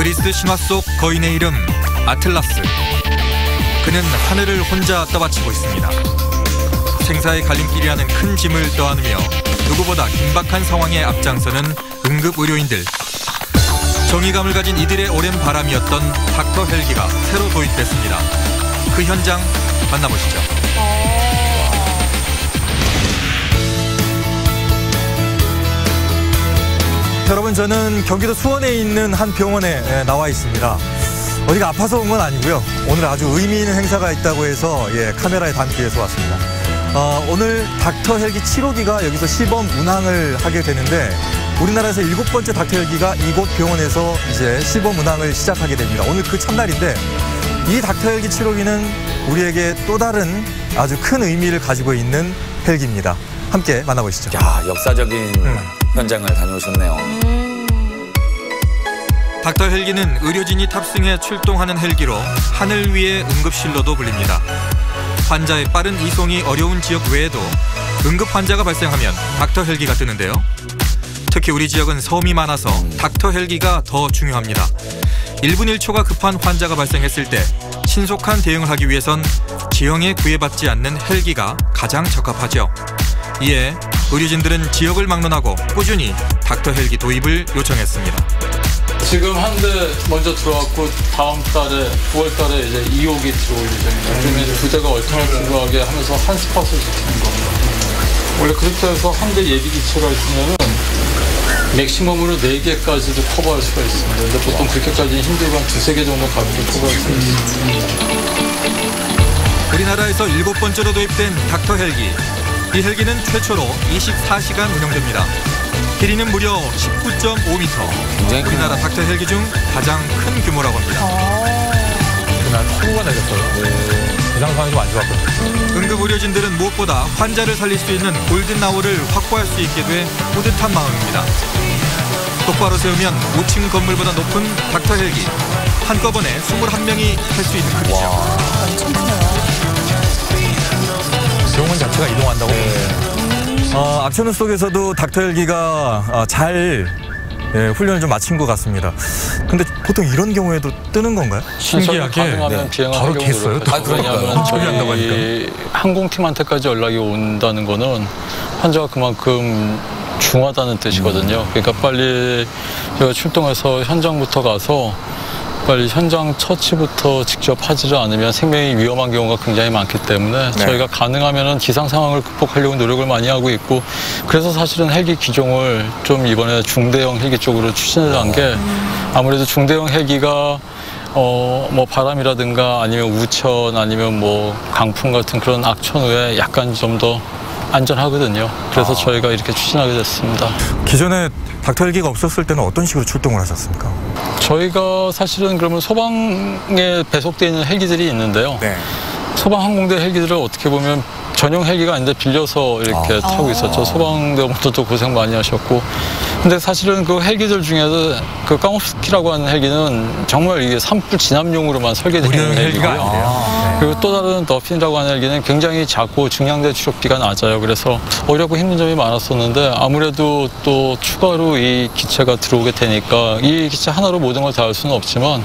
그리스 신화 속 거인의 이름 아틀라스. 그는 하늘을 혼자 떠받치고 있습니다. 생사의 갈림길이라는 큰 짐을 떠안으며 누구보다 긴박한 상황에 앞장서는 응급의료인들. 정의감을 가진 이들의 오랜 바람이었던 닥터 헬기가 새로 도입됐습니다. 그 현장 만나보시죠. 여러분, 저는 경기도 수원에 있는 한 병원에 나와 있습니다. 어디가 아파서 온 건 아니고요. 오늘 아주 의미 있는 행사가 있다고 해서 카메라에 담기 위해서 왔습니다. 오늘 닥터 헬기 7호기가 여기서 시범 운항을 하게 되는데 우리나라에서 7번째 닥터 헬기가 이곳 병원에서 이제 시범 운항을 시작하게 됩니다. 오늘 그 첫날인데 이 닥터 헬기 7호기는 우리에게 또 다른 아주 큰 의미를 가지고 있는 헬기입니다. 함께 만나보시죠. 야, 역사적인 현장을 다녀오셨네요. 닥터 헬기는 의료진이 탑승해 출동하는 헬기로 하늘 위의 응급실로도 불립니다. 환자의 빠른 이송이 어려운 지역 외에도 응급 환자가 발생하면 닥터 헬기가 뜨는데요. 특히 우리 지역은 섬이 많아서 닥터 헬기가 더 중요합니다. 1분 1초가 급한 환자가 발생했을 때 신속한 대응을 하기 위해선 지형에 구애받지 않는 헬기가 가장 적합하죠. 이에 의료진들은 지역을 막론하고 꾸준히 닥터 헬기 도입을 요청했습니다. 지금 한 대 먼저 들어왔고 다음 달에 9월 달에 이제 2호기 들어올 예정입니다. 그러면 두 대가 얼터너티브하게 하면서 한 스팟을 지키는 겁니다. 원래 그렇게 해서 한 대 예비 기체가 있으면은 맥시멈으로 4개까지도 커버할 수가 있습니다. 근데 보통 그렇게까지는 힘들고 한 2-3개 정도 가볍게 커버할 수 있습니다. 우리나라에서 7번째로 도입된 닥터 헬기. 이 헬기는 최초로 24시간 운영됩니다. 길이는 무려 19.5m. 우리나라 닥터 헬기 중 가장 큰 규모라고 합니다. 난 사고가 나겠어요. 기상 상황이 좀 안 좋았거든요. 응급의료진들은 무엇보다 환자를 살릴 수 있는 골든아워를 확보할 수 있게 돼 뿌듯한 마음입니다. 똑바로 세우면 5층 건물보다 높은 닥터 헬기. 한꺼번에 21명이 탈 수 있는 크기죠. 병원 자체가 이동한다고? 악천후 속에서도 닥터 헬기가 잘 훈련을 좀 마친 것 같습니다. 근데 보통 이런 경우에도 뜨는 건가요? 신기하게 바로 겠어요? 그러냐면 저희 항공팀한테까지 연락이 온다는 거는 환자가 그만큼 중하다는 뜻이거든요. 그러니까 빨리 제가 출동해서 현장부터 가서 빨리 현장 처치부터 직접 하지를 않으면 생명이 위험한 경우가 굉장히 많기 때문에 저희가 가능하면 기상 상황을 극복하려고 노력을 많이 하고 있고, 그래서 사실은 헬기 기종을 좀 이번에 중대형 헬기 쪽으로 추진을 한 게, 아무래도 중대형 헬기가 뭐 바람이라든가 아니면 우천 아니면 뭐 강풍 같은 그런 악천후에 약간 좀 더 안전하거든요. 그래서 저희가 이렇게 추진하게 됐습니다. 기존에 닥터 헬기가 없었을 때는 어떤 식으로 출동을 하셨습니까? 저희가 사실은 그러면 소방에 배속되어 있는 헬기들이 있는데요. 소방항공대 헬기들을 어떻게 보면 전용 헬기가 아닌데 빌려서 이렇게 타고 있었죠. 소방대원분들도 고생 많이 하셨고. 근데 사실은 그 헬기들 중에서 그 까모스키라고 하는 헬기는 정말 이게 산불 진압용으로만 설계된 헬기고요. 그리고 또 다른 더핀이라고 하는 헬기는 굉장히 작고 중량대 추력비가 낮아요. 그래서 어렵고 힘든 점이 많았었는데 아무래도 또 추가로 이 기체가 들어오게 되니까 이 기체 하나로 모든 걸 다 할 수는 없지만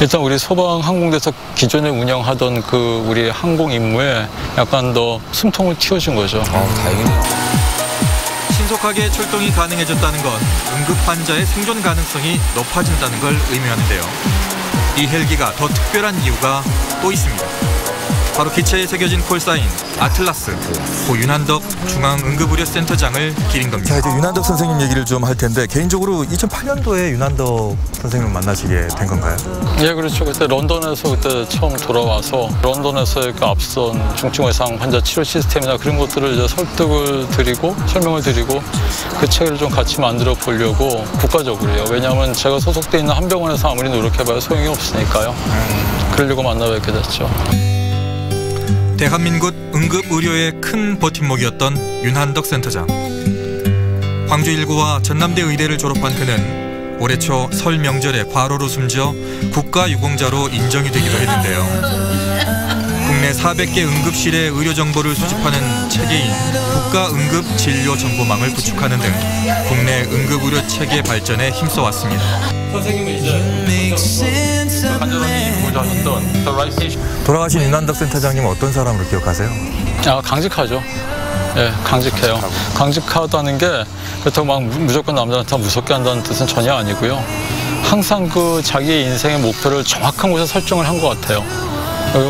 일단 우리 소방항공대에서 기존에 운영하던 그 우리 항공 임무에 약간 더 숨통을 틔워준 거죠. 다행이네요. 신속하게 출동이 가능해졌다는 건 응급 환자의 생존 가능성이 높아진다는 걸 의미하는데요. 이 헬기가 더 특별한 이유가 또 있습니다. 바로 기체에 새겨진 콜사인 아틀라스, 고 윤한덕 중앙응급의료센터장을 기린 겁니다. 자, 이제 윤한덕 선생님 얘기를 좀 할 텐데, 개인적으로 2008년도에 윤한덕 선생님을 만나시게 된 건가요? 예, 그렇죠. 그때 런던에서 그때 처음 돌아와서 런던에서의 그 앞선 중증 외상 환자 치료 시스템이나 그런 것들을 이제 설득을 드리고 설명을 드리고 그 책을 좀 같이 만들어 보려고 국가적으로요. 왜냐하면 제가 소속돼 있는 한 병원에서 아무리 노력해봐야 소용이 없으니까요. 그러려고 만나뵙게 됐죠. 대한민국 응급의료의 큰 버팀목이었던 윤한덕 센터장. 광주일고와 전남대 의대를 졸업한 그는 올해 초 설 명절에 과로로 숨져 국가유공자로 인정이 되기도 했는데요. 국내 400개 응급실의 의료 정보를 수집하는 체계인 국가응급진료정보망을 구축하는 등 국내 응급의료 체계 발전에 힘써왔습니다. 선생님은 이제 간절함이 보좌하셨던 돌아가신 윤한덕 센터장님 어떤 사람으로 기억하세요? 강직하죠. 예, 강직해요. 강직하다는 게 그렇다고 막 무조건 남들한테 무섭게 한다는 뜻은 전혀 아니고요. 항상 그 자기의 인생의 목표를 정확한 곳에 설정을 한 것 같아요.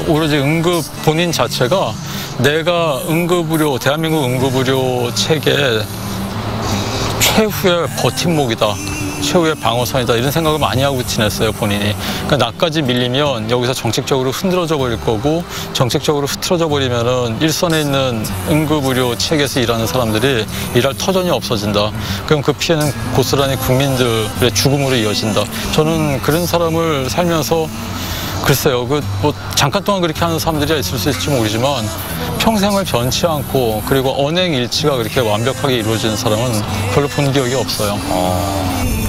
오로지 응급 본인 자체가 내가 응급의료, 대한민국 응급의료 체계의 최후의 버팀목이다. 최후의 방어선이다. 이런 생각을 많이 하고 지냈어요, 본인이. 그러니까 나까지 밀리면 여기서 정책적으로 흔들어져 버릴 거고, 정책적으로 흐트러져 버리면은 일선에 있는 응급의료 체계에서 일하는 사람들이 일할 터전이 없어진다. 그럼 그 피해는 고스란히 국민들의 죽음으로 이어진다. 저는 그런 사람을 살면서 글쎄요, 잠깐 동안 그렇게 하는 사람들이 있을 수 있을지 모르지만 평생을 변치 않고 그리고 언행일치가 그렇게 완벽하게 이루어지는 사람은 별로 본 기억이 없어요.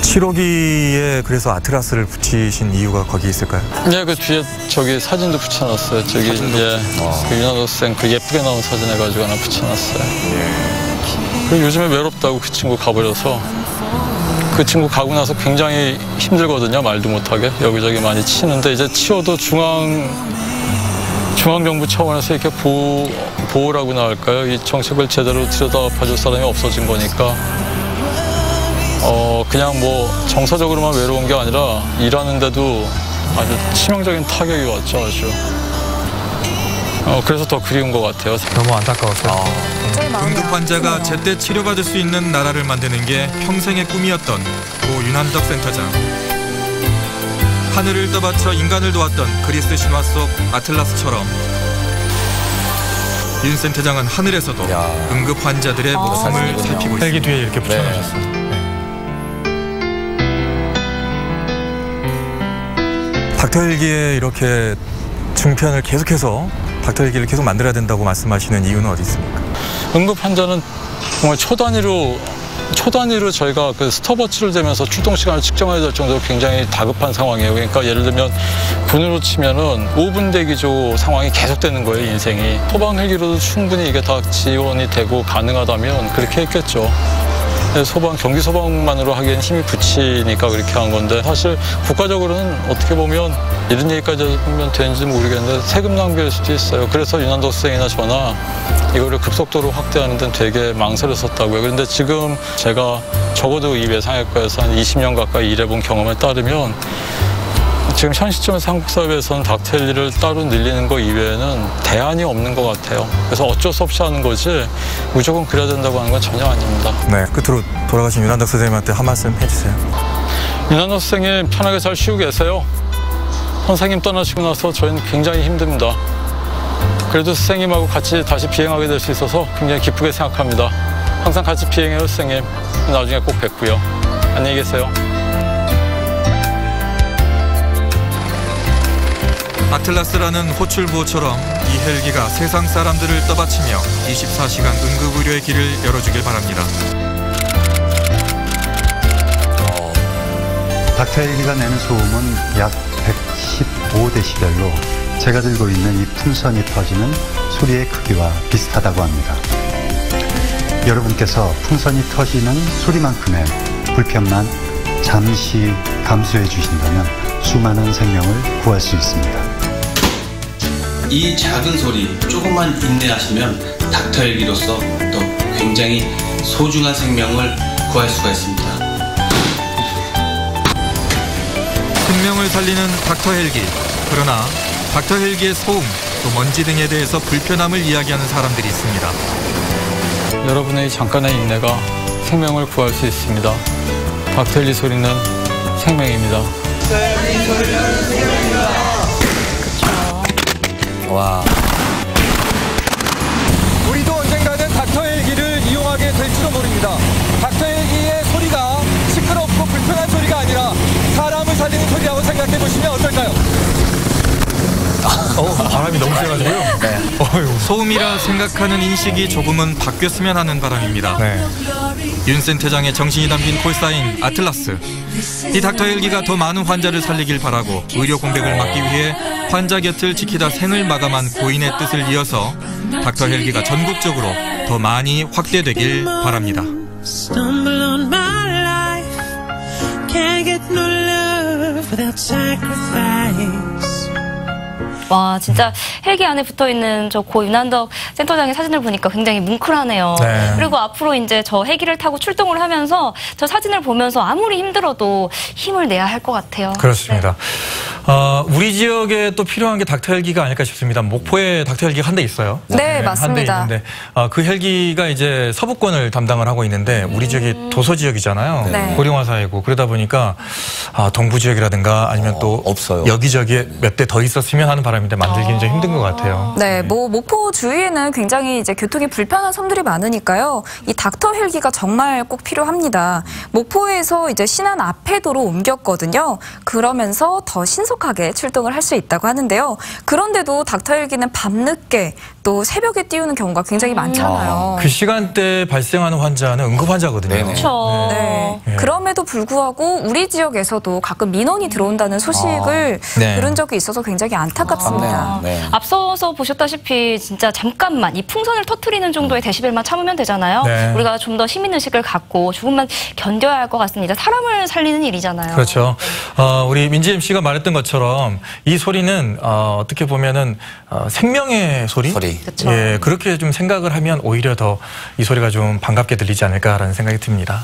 7호기에 그래서 아틀라스를 붙이신 이유가 거기 있을까요? 네, 그 뒤에 저기 사진도 붙여놨어요. 저기 그 윤한덕 쌤 그 예쁘게 나온 사진 해가지고 하나 붙여놨어요. 그리고 요즘에 외롭다고 그 친구 가버려서 그 친구 가고 나서 굉장히 힘들거든요. 말도 못하게 여기저기 많이 치는데 이제 치워도 중앙정부 차원에서 이렇게 보호라고나 할까요? 이 정책을 제대로 들여다봐줄 사람이 없어진 거니까 그냥 뭐 정서적으로만 외로운 게 아니라 일하는데도 아주 치명적인 타격이 왔죠. 아주. 그래서 더 그리운 것 같아요. 너무 안타까웠어요. 응급 환자가 제때 치료받을 수 있는 나라를 만드는 게 평생의 꿈이었던 고 윤한덕 센터장. 하늘을 떠받쳐 인간을 도왔던 그리스 신화 속 아틀라스처럼 윤 센터장은 하늘에서도 응급 환자들의 목숨을 살피고 있습니다. 헬기 뒤에 이렇게 붙여놓으셨습니다. 닥터헬기에 이렇게 증편을 계속해서 닥터헬기를 계속 만들어야 된다고 말씀하시는 이유는 어디 있습니까? 응급 환자는 정말 초단위로 저희가 그 스톱워치를 대면서 출동 시간을 측정해야 될 정도로 굉장히 다급한 상황이에요. 그러니까 예를 들면 군으로 치면은 5분 대기조 상황이 계속되는 거예요, 인생이. 소방 헬기로도 충분히 이게 다 지원이 되고 가능하다면 그렇게 했겠죠. 경기 소방만으로 하기엔 힘이 붙이니까 그렇게 한 건데 사실 국가적으로는 어떻게 보면 이런 얘기까지 하면 되는지 모르겠는데 세금 낭비일 수도 있어요. 그래서 윤한덕 선생이나 저나 이거를 급속도로 확대하는 데는 되게 망설였었다고요. 그런데 지금 제가 적어도 이 외상외과에서 한 20년 가까이 일해본 경험에 따르면 지금 현 시점에서 한국 사회에서는 닥터헬기를 따로 늘리는 거 이외에는 대안이 없는 것 같아요. 그래서 어쩔 수 없이 하는 거지 무조건 그래야 된다고 하는 건 전혀 아닙니다. 네, 끝으로 돌아가신 윤한덕 선생님한테 한 말씀 해주세요. 윤한덕 선생님 편하게 잘 쉬고 계세요. 선생님 떠나시고 나서 저희는 굉장히 힘듭니다. 그래도 선생님하고 같이 다시 비행하게 될 수 있어서 굉장히 기쁘게 생각합니다. 항상 같이 비행해요, 선생님. 나중에 꼭 뵙고요. 안녕히 계세요. 아틀라스라는 호출보처럼 이 헬기가 세상 사람들을 떠받치며 24시간 응급의료의 길을 열어주길 바랍니다. 닥터헬기가 내는 소음은 약 115데시벨로 제가 들고 있는 이 풍선이 터지는 소리의 크기와 비슷하다고 합니다. 여러분께서 풍선이 터지는 소리만큼의 불편만 잠시 감수해 주신다면 수많은 생명을 구할 수 있습니다. 이 작은 소리 조금만 인내하시면 닥터헬기로서 또 굉장히 소중한 생명을 구할 수가 있습니다. 생명을 살리는 닥터헬기. 그러나 닥터헬기의 소음, 또 먼지 등에 대해서 불편함을 이야기하는 사람들이 있습니다. 여러분의 잠깐의 인내가 생명을 구할 수 있습니다. 닥터헬기 소리는 생명입니다. 와. 우리도 언젠가는 닥터헬기를 이용하게 될지도 모릅니다. 닥터헬기의 소리가 시끄럽고 불편한 소리가 아니라 사람을 살리는 소리라고 생각해 보시면 어떨까요? 바람이 너무 세가지고요. 네. 소음이라 생각하는 인식이 조금은 바뀌었으면 하는 바람입니다. 네. 윤 센터장의 정신이 담긴 콜사인 아틀라스. 이 닥터헬기가 더 많은 환자를 살리길 바라고 의료 공백을 막기 위해 환자 곁을 지키다 생을 마감한 고인의 뜻을 이어서 닥터 헬기가 전국적으로 더 많이 확대되길 바랍니다. Stumble on my life, can't get no love without sacrifice. 와, 진짜 헬기 안에 붙어있는 저 고 윤한덕 센터장의 사진을 보니까 굉장히 뭉클하네요. 네. 그리고 앞으로 이제 저 헬기를 타고 출동을 하면서 저 사진을 보면서 아무리 힘들어도 힘을 내야 할 것 같아요. 그렇습니다. 우리 지역에 또 필요한 게 닥터 헬기가 아닐까 싶습니다. 목포에 닥터 헬기가 한 대 있어요. 네, 맞습니다. 한 대 있는데 그 헬기가 이제 서부권을 담당을 하고 있는데 우리 지역이 도서 지역이잖아요. 네. 고령화 사회고 그러다 보니까 동부 지역이라든가 아니면 또 없어요. 여기저기에 몇 대 더 있었으면 하는 바람인데 만들기는 좀 힘든 것 같아요. 네, 뭐 목포 주위에는 굉장히 이제 교통이 불편한 섬들이 많으니까요. 이 닥터 헬기가 정말 꼭 필요합니다. 목포에서 이제 신안 앞에도로 옮겼거든요. 그러면서 더 신속하게 출동을 할 수 있다고 하는데요. 그런데도 닥터 헬기는 밤늦게 또 새벽에 띄우는 경우가 굉장히 많잖아요. 그 시간대에 발생하는 환자는 응급 환자거든요. 네네. 그렇죠. 네. 그럼에도 불구하고 우리 지역에서도 가끔 민원이 들어온다는 소식을 네. 들은 적이 있어서 굉장히 안타깝습니다. 네. 앞서서 보셨다시피 진짜 잠깐만 이 풍선을 터트리는 정도의 데시벨만 참으면 되잖아요. 네. 우리가 좀 더 시민의식을 갖고 조금만 견뎌야 할 것 같습니다. 사람을 살리는 일이잖아요. 그렇죠. 우리 민지 MC가 말했던 것처럼 이 소리는 어떻게 보면은 생명의 소리? 그렇죠. 예, 그렇게 좀 생각을 하면 오히려 더 이 소리가 좀 반갑게 들리지 않을까라는 생각이 듭니다.